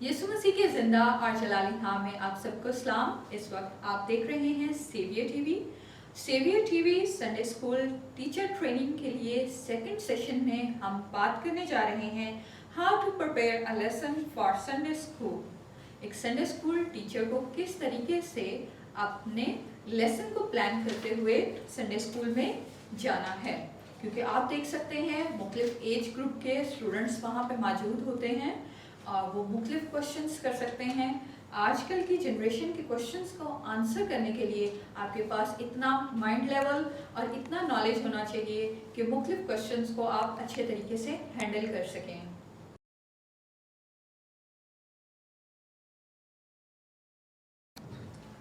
यीशु मसीह के जिंदा और जलाली नाम में आप सबको सलाम। इस वक्त आप देख रहे हैं Saviour TV. Saviour TV Sunday school teacher training के लिए सेकंड सेशन में हम बात करने जा रहे हैं how to prepare a lesson for Sunday school. एक संडे स्कूल टीचर को किस तरीके से अपने लेसन को प्लान करते हुए संडे स्कूल में जाना है, क्योंकि आप देख सकते हैं मुख्तलिफ एज ग्रुप के स्टूडेंट्स वहाँ पे मौजूद होते हैं और वो मुख्तलिफ क्वेश्चंस कर सकते हैं। आजकल की जनरेशन के क्वेश्चंस को आंसर करने के लिए आपके पास इतना माइंड लेवल और इतना नॉलेज होना चाहिए कि मुख्तलिफ क्वेश्चंस को आप अच्छे तरीके से हैंडल कर सकें।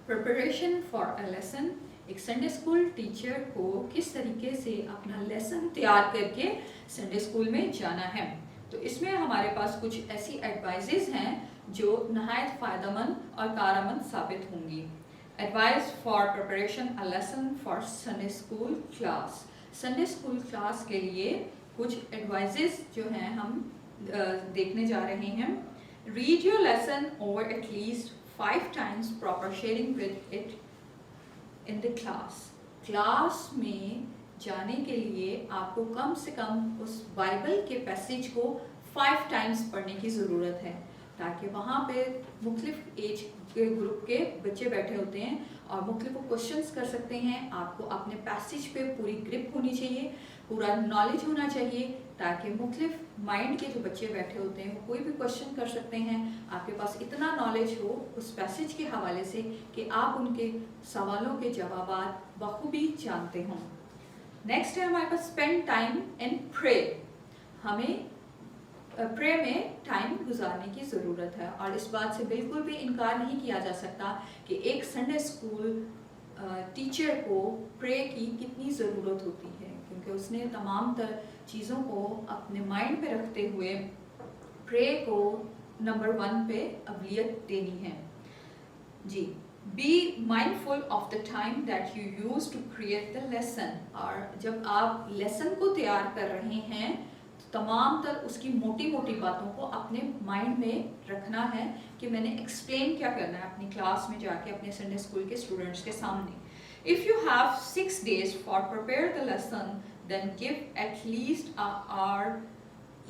Preparation for a lesson. एक संडे स्कूल टीचर को किस तरीके से अपना लेसन तैयार करके संडे स्कूल में जाना है, तो इसमें हमारे पास कुछ ऐसी एडवाइजेज हैं जो नहायत फ़ायदेमंद और कारआमद साबित होंगी। Advice for preparation a lesson for Sunday school class. Sunday school class के लिए कुछ एडवाइजेज जो हैं हम देखने जा रहे हैं। Read your lesson over at least 5 times, proper sharing with it in the class. Class में जाने के लिए आपको कम से कम उस बाइबल के पैसेज को 5 times पढ़ने की ज़रूरत है, ताकि वहाँ पे मुख्तलिफ एज के ग्रुप के बच्चे बैठे होते हैं और मुख्तलिफ क्वेश्चंस कर सकते हैं। आपको अपने पैसेज पे पूरी ग्रिप होनी चाहिए, पूरा नॉलेज होना चाहिए, ताकि मुख्तलिफ माइंड के जो बच्चे बैठे होते हैं वो कोई भी क्वेश्चन कर सकते हैं। आपके पास इतना नॉलेज हो उस पैसेज के हवाले से कि आप उनके सवालों के जवाब बखूबी जानते हों। नेक्स्ट है हमारे पास स्पेंड टाइम इन प्रे। हमें प्रे में टाइम गुजारने की ज़रूरत है और इस बात से बिल्कुल भी इनकार नहीं किया जा सकता कि एक संडे स्कूल टीचर को प्रे की कितनी ज़रूरत होती है, क्योंकि उसने तमाम तर चीज़ों को अपने माइंड पे रखते हुए प्रे को नंबर 1 पे अवलियत देनी है। जी, be mindful of the time that you use to create the lesson. और जब आप लेसन को तैयार कर रहे हैं तो तमाम तर उसकी मोटी मोटी बातों को अपने माइंड में रखना है कि मैंने एक्सप्लेन क्या करना है अपनी क्लास में जाके अपने संडे स्कूल के स्टूडेंट्स के सामने। If you have 6 days for prepare the lesson then give at least a hour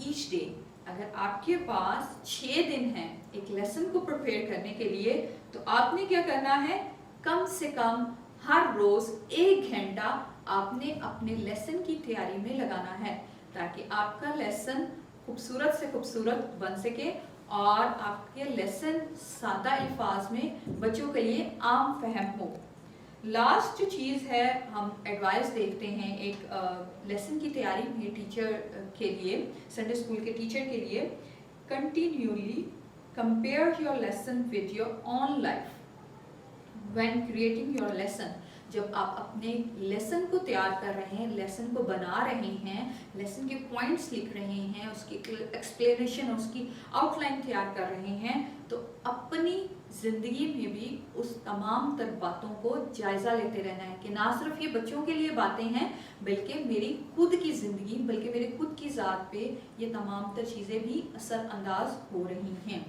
each day. अगर आपके पास 6 दिन हैं एक लेसन को प्रिपेयर करने के लिए, तो आपने क्या करना है, कम से कम हर रोज 1 घंटा आपने अपने लेसन की तैयारी में लगाना है, ताकि आपका लेसन खूबसूरत से खूबसूरत बन सके और आपके लेसन सादा अल्फाज में बच्चों के लिए आम फहम हो। लास्ट जो चीज़ है हम एडवाइस देखते हैं एक लेसन की तैयारी में टीचर के लिए, संडे स्कूल के टीचर के लिए, continually compare your lesson with your own life when creating your lesson. जब आप अपने लेसन को तैयार कर रहे हैं, लेसन को बना रहे हैं, लेसन के पॉइंट्स लिख रहे हैं, उसकी एक्सप्लेनेशन, उसकी आउटलाइन तैयार कर रहे हैं, तो अपनी ज़िंदगी में भी उस तमाम तर बातों को जायज़ा लेते रहना है कि ना सिर्फ ये बच्चों के लिए बातें हैं, बल्कि मेरी खुद की ज़िंदगी, बल्कि मेरे खुद की ज़ात पे ये तमाम तर चीज़ें भी असरअंदाज हो रही हैं।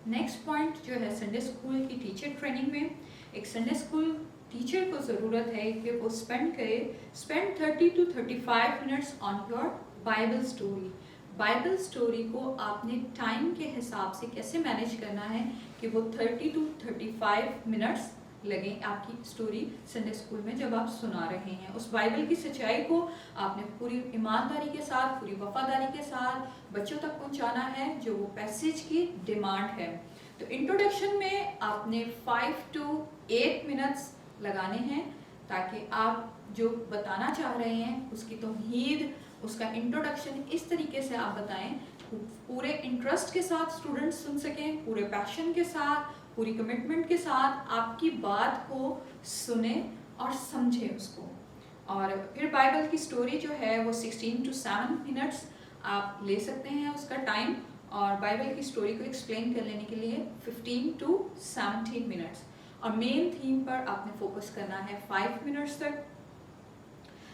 नेक्स्ट पॉइंट जो है संडे स्कूल की टीचर ट्रेनिंग में, एक संडे स्कूल टीचर को ज़रूरत है कि वो spend 30 to 35 minutes on your Bible story. Bible story को आपने टाइम के हिसाब से कैसे मैनेज करना है कि वो 30 to 35 मिनट्स लगें आपकी स्टोरी संडे स्कूल में जब आप सुना रहे हैं। उस बाइबल की सच्चाई को आपने पूरी ईमानदारी के साथ, पूरी वफादारी के साथ बच्चों तक पहुंचाना है जो वो पैसेज की डिमांड है। तो इंट्रोडक्शन में आपने 5 to 8 मिनट्स लगाने हैं, ताकि आप जो बताना चाह रहे हैं उसकी तौहीद, उसका इंट्रोडक्शन इस तरीके से आप बताएं, पूरे इंटरेस्ट के साथ स्टूडेंट्स सुन सकें, पूरे पैशन के साथ, पूरी कमिटमेंट के साथ आपकी बात को सुने और समझें उसको। और फिर बाइबल की स्टोरी जो है वो 16 to 7 मिनट्स आप ले सकते हैं उसका टाइम, और बाइबल की स्टोरी को एक्सप्लेन कर लेने के लिए 15 to 17 मिनट्स, और मेन थीम पर आपने फोकस करना है 5 मिनट्स तक।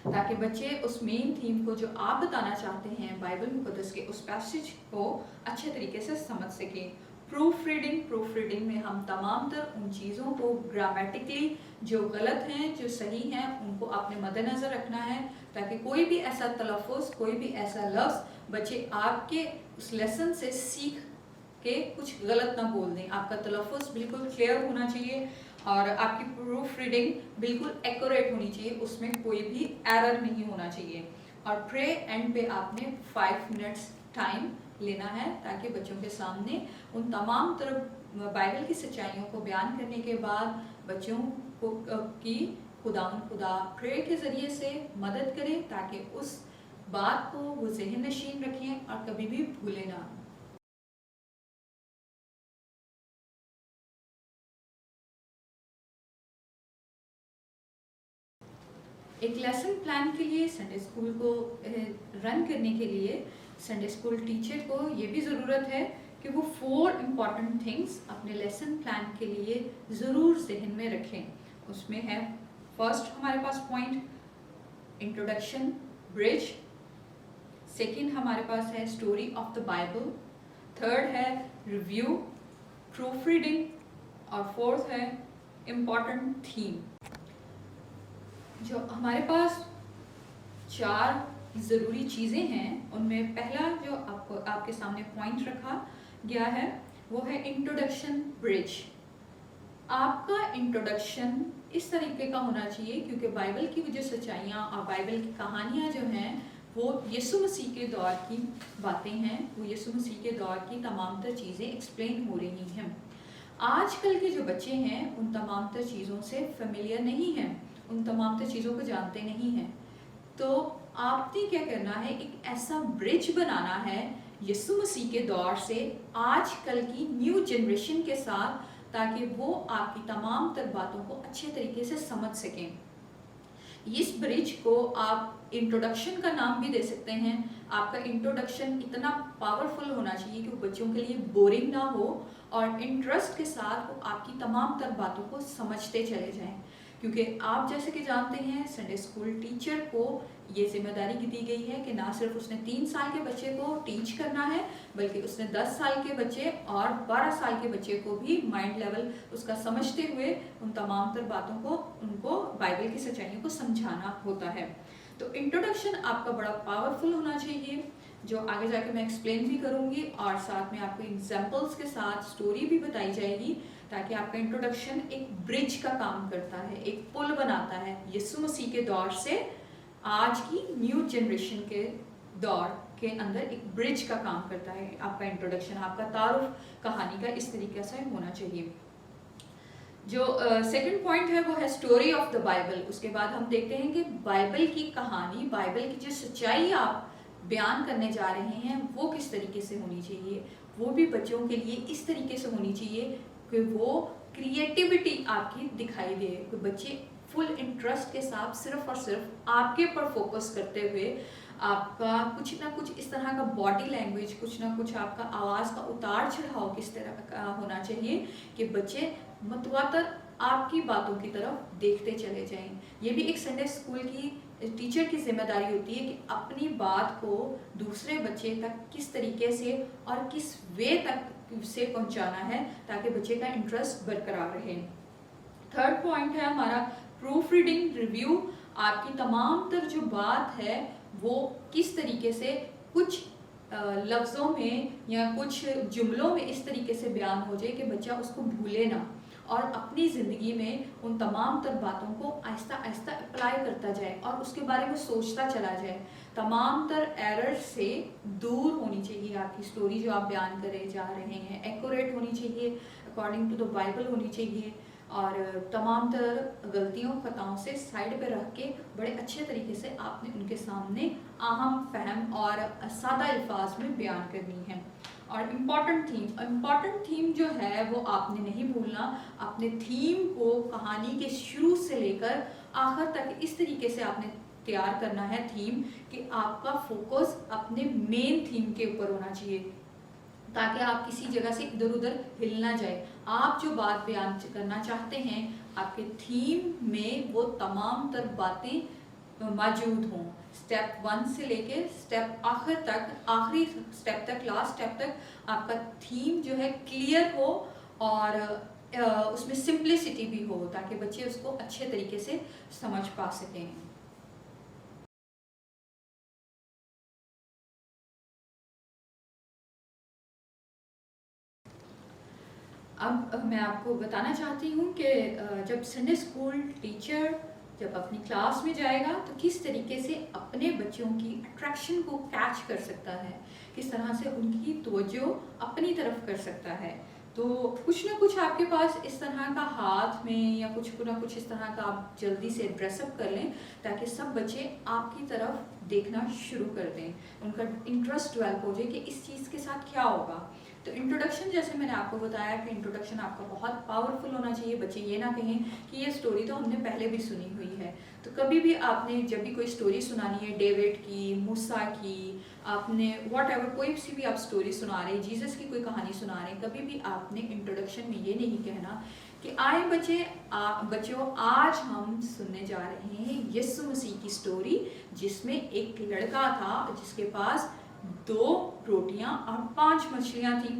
ताकि बच्चे उस मेन थीम को जो आप बताना चाहते हैं बाइबल मुक़द्दस के उस पैसेज को अच्छे तरीके से समझ सकें। प्रूफ रीडिंग में हम तमाम तर उन चीज़ों को ग्रामेटिकली जो गलत हैं जो सही हैं उनको आपने मद्देनज़र रखना है, ताकि कोई भी ऐसा तलफ़ुज़, कोई भी ऐसा लफ्ज़ बच्चे आपके उस लेसन से सीख के कुछ गलत ना बोल दें। आपका तलफ़ुज़ बिल्कुल क्लियर होना चाहिए और आपकी प्रूफ रीडिंग बिल्कुल एक्यूरेट होनी चाहिए, उसमें कोई भी एरर नहीं होना चाहिए। और प्रे एंड पे आपने 5 मिनट्स टाइम लेना है, ताकि बच्चों के सामने उन तमाम तरफ बाइबल की सच्चाइयों को बयान करने के बाद बच्चों को की खुदा प्रे के ज़रिए से मदद करें, ताकि उस बात को वो ज़हन नशीन रखें और कभी भी भूलें ना। एक लेसन प्लान के लिए संडे स्कूल को रन करने के लिए संडे स्कूल टीचर को ये भी ज़रूरत है कि वो 4 इम्पॉर्टेंट थिंग्स अपने लेसन प्लान के लिए ज़रूर जहन में रखें। उसमें है फर्स्ट हमारे पास पॉइंट इंट्रोडक्शन ब्रिज, सेकंड हमारे पास है story of the Bible, third है रिव्यू, प्रूफ रीडिंग और फोर्थ है इम्पॉर्टेंट थीम। जो हमारे पास 4 ज़रूरी चीज़ें हैं उनमें पहला जो आपके सामने पॉइंट रखा गया है वो है इंट्रोडक्शन ब्रिज। आपका इंट्रोडक्शन इस तरीके का होना चाहिए क्योंकि बाइबल की जो सच्चाइयाँ और बाइबल की कहानियाँ जो हैं वो यीशु मसीह के दौर की बातें हैं, वो यीशु मसीह के दौर की तमाम तर चीज़ें एक्सप्लेन हो रही हैं। आजकल के जो बच्चे हैं उन तमाम तर चीज़ों से फेमिलियर नहीं हैं, उन तमाम तर चीज़ों को जानते नहीं हैं। तो आपने क्या करना है, एक ऐसा ब्रिज बनाना है यीशु मसीह के दौर से आजकल की न्यू जनरेशन के साथ, ताकि वो आपकी तमाम तर बातों को अच्छे तरीके से समझ सकें। इस ब्रिज को आप इंट्रोडक्शन का नाम भी दे सकते हैं। आपका इंट्रोडक्शन इतना पावरफुल होना चाहिए कि वो बच्चों के लिए बोरिंग ना हो और इंटरेस्ट के साथ वो आपकी तमाम तर बातों को समझते चले जाएं। क्योंकि आप जैसे कि जानते हैं संडे स्कूल टीचर को ये जिम्मेदारी दी गई है कि ना सिर्फ उसने 3 साल के बच्चे को टीच करना है, बल्कि उसने 10 साल के बच्चे और 12 साल के बच्चे को भी माइंड लेवल उसका समझते हुए उन तमाम तर बातों को उनको बाइबल की सच्चाइयों को समझाना होता है। तो इंट्रोडक्शन आपका बड़ा पावरफुल होना चाहिए, जो आगे जाके मैं एक्सप्लेन भी करूँगी और साथ में आपको एग्जाम्पल्स के साथ स्टोरी भी बताई जाएगी, ताकि आपका इंट्रोडक्शन एक ब्रिज का काम करता है, एक पुल बनाता है यीशु मसीह के दौर से आज की न्यू जनरेशन के दौर के अंदर एक ब्रिज का काम करता है। आपका इंट्रोडक्शन, आपका तारुफ कहानी का इस तरीके से होना चाहिए। जो सेकंड पॉइंट है वो है स्टोरी ऑफ द बाइबल। उसके बाद हम देखते हैं कि बाइबल की कहानी, बाइबल की जो सच्चाई आप बयान करने जा रहे हैं वो किस तरीके से होनी चाहिए। वो भी बच्चों के लिए इस तरीके से होनी चाहिए कि वो क्रिएटिविटी आपकी दिखाई दे, कि बच्चे फुल इंटरेस्ट के साथ सिर्फ और सिर्फ आपके पर फोकस करते हुए आपका कुछ ना कुछ इस तरह का बॉडी लैंग्वेज, कुछ ना कुछ आपका आवाज़ का उतार चढ़ाव किस तरह का होना चाहिए कि बच्चे मतवातर आपकी बातों की तरफ देखते चले जाएं। ये भी एक संडे स्कूल की टीचर की जिम्मेदारी होती है कि अपनी बात को दूसरे बच्चे तक किस तरीके से और किस वे तक से पहुंचाना है, ताकि बच्चे का इंटरेस्ट बरकरार रहे। थर्ड पॉइंट है हमारा प्रूफ रीडिंग रिव्यू। आपकी तमाम तर जो बात है वो किस तरीके से कुछ लफ्ज़ों में या कुछ जुमलों में इस तरीके से बयान हो जाए कि बच्चा उसको भूले ना और अपनी ज़िंदगी में उन तमाम तर बातों को आहिस्ता आहिस्ता अप्लाई करता जाए और उसके बारे में सोचता चला जाए। तमाम तर एरर से दूर होनी चाहिए आपकी स्टोरी जो आप बयान करे जा रहे हैं, एक्यूरेट होनी चाहिए, अकॉर्डिंग टू द बाइबल होनी चाहिए और तमाम तर गलतियों खताओं से साइड पे रख के बड़े अच्छे तरीके से आपने उनके सामने अहम फहम और सादा अल्फाज में बयान करनी है। और इम्पॉर्टेंट थीम जो है वो आपने नहीं भूलना। अपने थीम को कहानी के शुरू से लेकर आखिर तक इस तरीके से आपने तैयार करना है थीम कि आपका फोकस अपने मेन थीम के ऊपर होना चाहिए, ताकि आप किसी जगह से इधर उधर हिल ना जाए। आप जो बात बयान करना चाहते हैं आपके थीम में वो तमाम तर बातें मौजूद हों। स्टेप 1 से लेके स्टेप आखिर तक, आखिरी स्टेप तक, लास्ट स्टेप तक आपका थीम जो है क्लियर हो और उसमें सिंप्लिसिटी भी हो, ताकि बच्चे उसको अच्छे तरीके से समझ पा सकें। अब मैं आपको बताना चाहती हूँ कि जब संडे स्कूल टीचर जब अपनी क्लास में जाएगा तो किस तरीके से अपने बच्चों की अट्रैक्शन को कैच कर सकता है, किस तरह से उनकी तवज्जो अपनी तरफ कर सकता है। तो कुछ ना कुछ आपके पास इस तरह का हाथ में या कुछ ना कुछ इस तरह का आप जल्दी से ड्रेसअप कर लें, ताकि सब बच्चे आपकी तरफ देखना शुरू कर दें, उनका इंटरेस्ट डेवलप हो जाए कि इस चीज़ के साथ क्या होगा। तो इंट्रोडक्शन, जैसे मैंने आपको बताया कि इंट्रोडक्शन आपका बहुत पावरफुल होना चाहिए। बच्चे ये ना कहें कि ये स्टोरी तो हमने पहले भी सुनी हुई है। तो कभी भी आपने जब भी कोई स्टोरी सुनानी है, डेविड की, मूसा की, आपने वॉट एवर कोई सी भी आप स्टोरी सुना रहे, जीसस की कोई कहानी सुना रहे, कभी भी आपने इंट्रोडक्शन में ये नहीं कहना कि आए बच्चों आज हम सुनने जा रहे हैं यीशु मसीह की स्टोरी, जिसमें एक लड़का था जिसके पास 2 रोटियां और 5 मछलियां थी।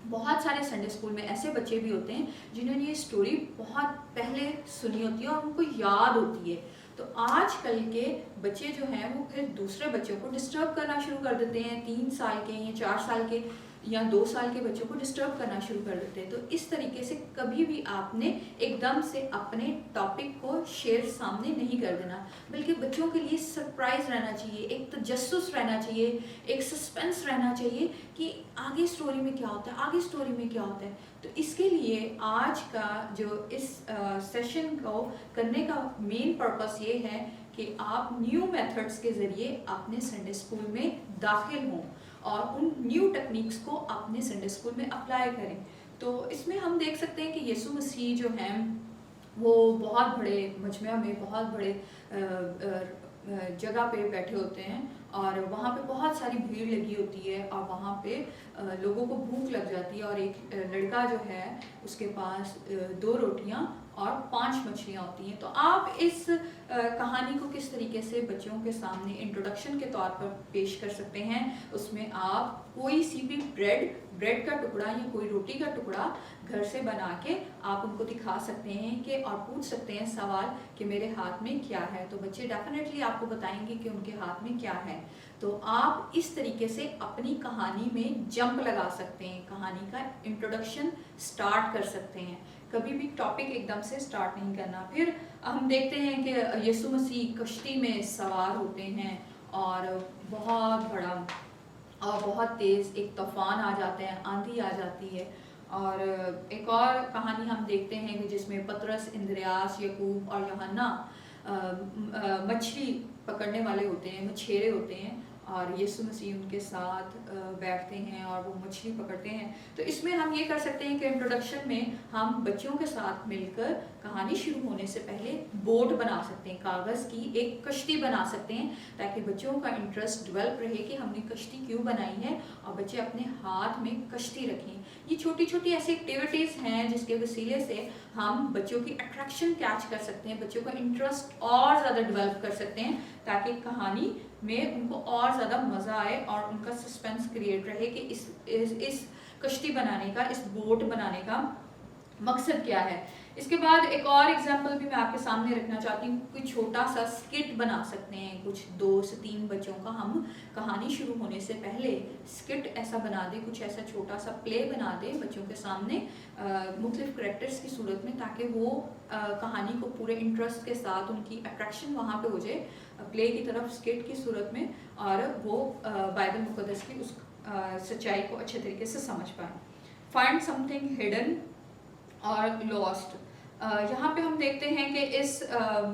बहुत सारे संडे स्कूल में ऐसे बच्चे भी होते हैं जिन्होंने ये स्टोरी बहुत पहले सुनी होती है और उनको याद होती है। तो आजकल के बच्चे जो हैं वो फिर दूसरे बच्चों को डिस्टर्ब करना शुरू कर देते हैं। 3 साल के या 4 साल के या 2 साल के बच्चों को डिस्टर्ब करना शुरू कर देते हैं। तो इस तरीके से कभी भी आपने एकदम से अपने टॉपिक को शेयर सामने नहीं कर देना, बल्कि बच्चों के लिए सरप्राइज रहना चाहिए, एक तजस्सुस रहना चाहिए, एक सस्पेंस रहना चाहिए कि आगे स्टोरी में क्या होता है, आगे स्टोरी में क्या होता है। तो इसके लिए आज का जो इस सेशन को करने का मेन पर्पस ये है कि आप न्यू मेथड्स के ज़रिए अपने संडे स्कूल में दाखिल हों और उन न्यू टेक्निक्स को अपने संडे स्कूल में अप्लाई करें। तो इसमें हम देख सकते हैं कि यीशु मसीह जो हैं वो बहुत बड़े मजमे में, बहुत बड़े जगह पे बैठे होते हैं और वहाँ पे बहुत सारी भीड़ लगी होती है और वहाँ पे लोगों को भूख लग जाती है और एक लड़का जो है उसके पास 2 रोटियां और 5 मछलियाँ होती हैं। तो आप इस कहानी को किस तरीके से बच्चों के सामने इंट्रोडक्शन के तौर पर पेश कर सकते हैं। उसमें आप कोई सी भी ब्रेड का टुकड़ा या कोई रोटी का टुकड़ा घर से बना के आप उनको दिखा सकते हैं कि और पूछ सकते हैं सवाल कि मेरे हाथ में क्या है। तो बच्चे डेफिनेटली आपको बताएंगे कि उनके हाथ में क्या है। तो आप इस तरीके से अपनी कहानी में जंप लगा सकते हैं, कहानी का इंट्रोडक्शन स्टार्ट कर सकते हैं। कभी भी टॉपिक एकदम से स्टार्ट नहीं करना। फिर हम देखते हैं कि यीशु मसीह कश्ती में सवार होते हैं और बहुत बड़ा और बहुत तेज़ एक तूफान आ जाते हैं, आंधी आ जाती है। और एक और कहानी हम देखते हैं जिसमें पतरस, इंद्रियास, यकूब और यूहन्ना मछली पकड़ने वाले होते हैं, मछेरे होते हैं और यीशु मसीह उनके साथ बैठते हैं और वो मछली पकड़ते हैं। तो इसमें हम ये कर सकते हैं कि इंट्रोडक्शन में हम बच्चों के साथ मिलकर कहानी शुरू होने से पहले बोट बना सकते हैं, कागज़ की एक कश्ती बना सकते हैं, ताकि बच्चों का इंटरेस्ट डेवलप रहे कि हमने कश्ती क्यों बनाई है और बच्चे अपने हाथ में कश्ती रखें। ये छोटी छोटी ऐसी एक्टिविटीज़ हैं जिसके वसीले से हम बच्चों की अट्रैक्शन कैच कर सकते हैं, बच्चों का इंटरेस्ट और ज़्यादा डेवलप कर सकते हैं, ताकि कहानी में उनको और ज़्यादा मज़ा आए और उनका सस्पेंस क्रिएट रहे कि इस कश्ती बनाने का, इस बोट बनाने का मकसद क्या है। इसके बाद एक और एग्जांपल भी मैं आपके सामने रखना चाहती हूँ। कोई छोटा सा स्किट बना सकते हैं, कुछ 2 से 3 बच्चों का हम कहानी शुरू होने से पहले स्किट ऐसा बना दें, कुछ ऐसा छोटा सा प्ले बना दें बच्चों के सामने मुख्तलिफ करैक्टर्स की सूरत में, ताकि वो कहानी को पूरे इंटरेस्ट के साथ उनकी अट्रैक्शन वहाँ पे हो जाए प्ले की तरफ, स्किट की सूरत में, और वो बाइबल मुक़द्दस की उस सच्चाई को अच्छे तरीके से समझ पाएँ। फाइंड समथिंग हिडन और लॉस्ट। यहाँ पे हम देखते हैं कि इस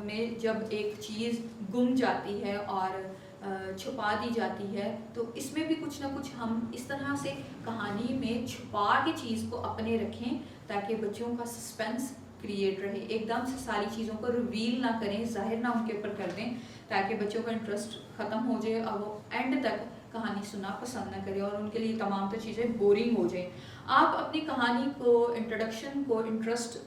में जब एक चीज़ गुम जाती है और छुपा दी जाती है, तो इसमें भी कुछ ना कुछ हम इस तरह से कहानी में छुपा के चीज़ को अपने रखें, ताकि बच्चों का सस्पेंस क्रिएट रहे। एकदम से सारी चीज़ों को रिवील ना करें, जाहिर ना उनके ऊपर कर दें, ताकि बच्चों का इंटरेस्ट ख़त्म हो जाए और वो एंड तक कहानी सुनना पसंद ना करें और उनके लिए तमाम तो चीज़ें बोरिंग हो जाए। आप अपनी कहानी को, इंट्रोडक्शन को, इंटरेस्ट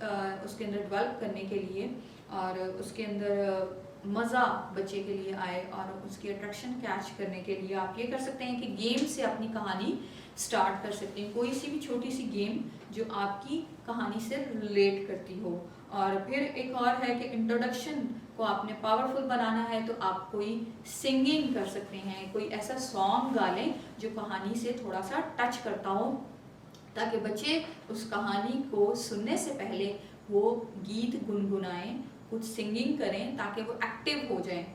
उसके अंदर डेवलप करने के लिए और उसके अंदर मज़ा बच्चे के लिए आए और उसकी अट्रैक्शन कैच करने के लिए आप ये कर सकते हैं कि गेम से अपनी कहानी स्टार्ट कर सकते हैं। कोई सी भी छोटी सी गेम जो आपकी कहानी से रिलेट करती हो। और फिर एक और है कि इंट्रोडक्शन को आपने पावरफुल बनाना है तो आप कोई सिंगिंग कर सकते हैं, कोई ऐसा सॉन्ग गा लें जो कहानी से थोड़ा सा टच करता हो, ताकि बच्चे उस कहानी को सुनने से पहले वो गीत गुनगुनाएं, कुछ सिंगिंग करें, ताकि वो एक्टिव हो जाएं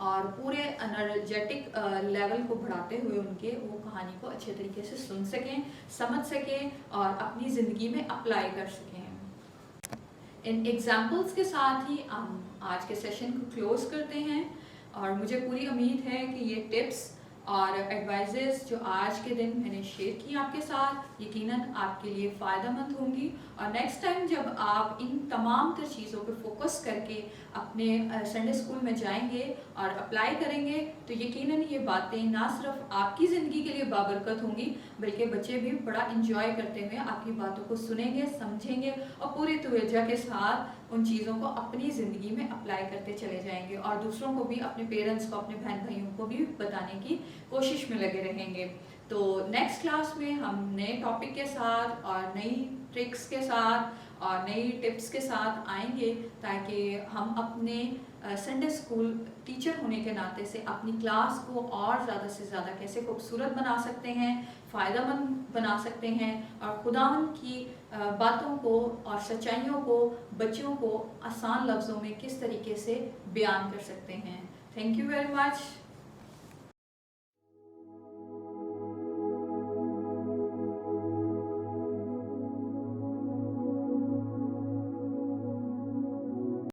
और पूरे एनर्जेटिक लेवल को बढ़ाते हुए उनके वो कहानी को अच्छे तरीके से सुन सकें, समझ सकें और अपनी ज़िंदगी में अप्लाई कर सकें। इन एग्जाम्पल्स के साथ ही हम आज के सेशन को क्लोज करते हैं और मुझे पूरी उम्मीद है कि ये टिप्स और एडवाइजेस जो आज के दिन मैंने शेयर की आपके साथ यकीनन आपके लिए फ़ायदेमंद होंगी। और नेक्स्ट टाइम जब आप इन तमाम तर चीज़ों पर फोकस करके अपने संडे स्कूल में जाएंगे और अप्लाई करेंगे तो यकीनन ये बातें ना सिर्फ आपकी ज़िंदगी के लिए बाबरकत होंगी बल्कि बच्चे भी बड़ा इंजॉय करते हुए आपकी बातों को सुनेंगे, समझेंगे और पूरी तवज्जो के साथ उन चीज़ों को अपनी ज़िंदगी में अप्लाई करते चले जाएंगे और दूसरों को भी, अपने पेरेंट्स को, अपने बहन भाइयों को भी बताने की कोशिश में लगे रहेंगे। तो नेक्स्ट क्लास में हम नए टॉपिक के साथ और नई ट्रिक्स के साथ और नई टिप्स के साथ आएंगे ताकि हम अपने संडे स्कूल टीचर होने के नाते से अपनी क्लास को और ज़्यादा से ज़्यादा कैसे खूबसूरत बना सकते हैं, फ़ायदेमंद बना सकते हैं और खुदावन की बातों को और सच्चाइयों को बच्चों को आसान लफ्ज़ों में किस तरीके से बयान कर सकते हैं। Thank you very much.